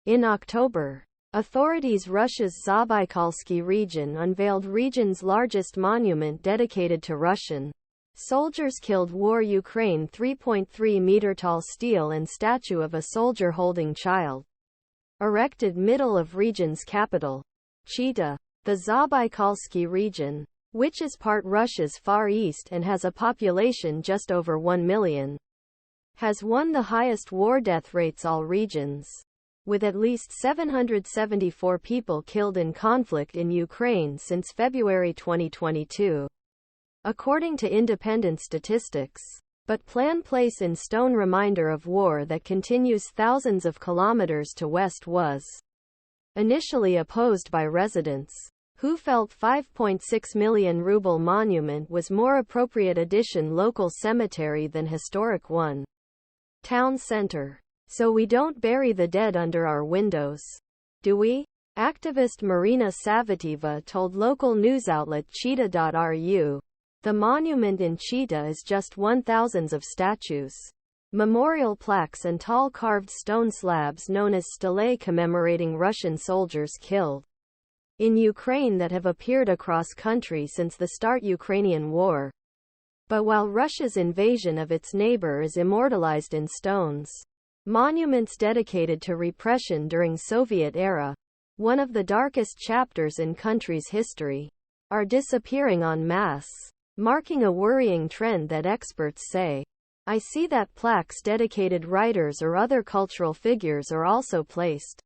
In October, authorities Russia's Zabaikalsky region unveiled region's largest monument dedicated to Russian soldiers killed war Ukraine 3.3-meter tall stele and statue of a soldier holding child, erected middle of region's capital, Cheetah. The Zabaikalsky region, which is part Russia's Far East and has a population just over 1 million, has won the highest war death rates all regions, with at least 774 people killed in conflict in Ukraine since February 2022. According to independent statistics, but plan place in stone reminder of war that continues thousands of kilometers to west was initially opposed by residents, who felt 5.6 million ruble monument was more appropriate addition local cemetery than historic one. Town center. So we don't bury the dead under our windows, do we? Activist Marina Savvateeva told local news outlet Cheetah.ru. The monument in Cheetah is just 1,000 of statues, memorial plaques and tall carved stone slabs known as stelae commemorating Russian soldiers killed in Ukraine that have appeared across country since the start Ukrainian War. But while Russia's invasion of its neighbor is immortalized in stones, monuments dedicated to repression during Soviet era, one of the darkest chapters in country's history, are disappearing en masse, marking a worrying trend that experts say. I see that plaques dedicated writers or other cultural figures are also placed,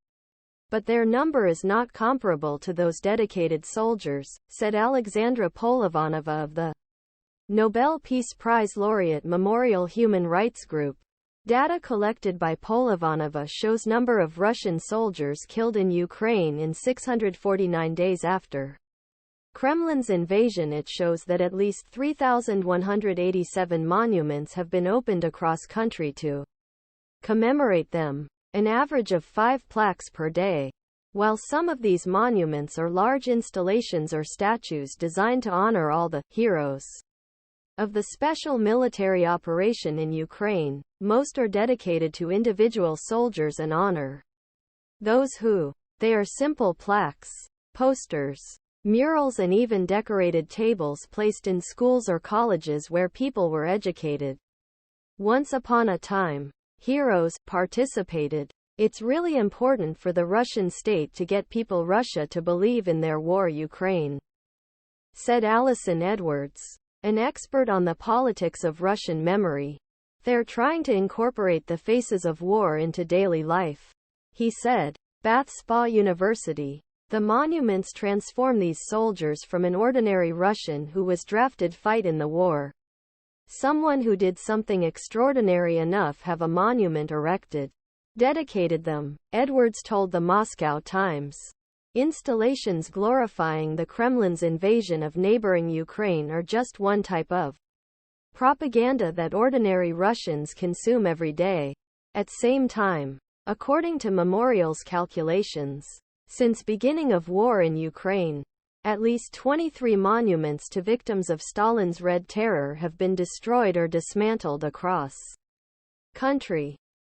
but their number is not comparable to those dedicated soldiers, said Alexandra Polivanova of the Nobel Peace Prize laureate Memorial Human Rights Group. Data collected by Polivanova shows number of Russian soldiers killed in Ukraine in 649 days after Kremlin's invasion. It shows that at least 3,187 monuments have been opened across country to commemorate them, an average of 5 plaques per day. While some of these monuments are large installations or statues designed to honor all the heroes of the special military operation in Ukraine, most are dedicated to individual soldiers and honor those who. They are simple plaques, posters, murals and even decorated tables placed in schools or colleges where people were educated. Once upon a time, heroes participated. It's really important for the Russian state to get people Russia to believe in their war Ukraine, said Allyson Edwards, an expert on the politics of Russian memory. They're trying to incorporate the faces of war into daily life, he said. Bath Spa University. The monuments transform these soldiers from an ordinary Russian who was drafted fight in the war. Someone who did something extraordinary enough have a monument erected. Dedicated them, Edwards told the Moscow Times. Installations glorifying the Kremlin's invasion of neighboring Ukraine are just one type of propaganda that ordinary Russians consume every day. At same time, according to Memorial's calculations, since beginning of war in Ukraine, at least 23 monuments to victims of Stalin's Red Terror have been destroyed or dismantled across country.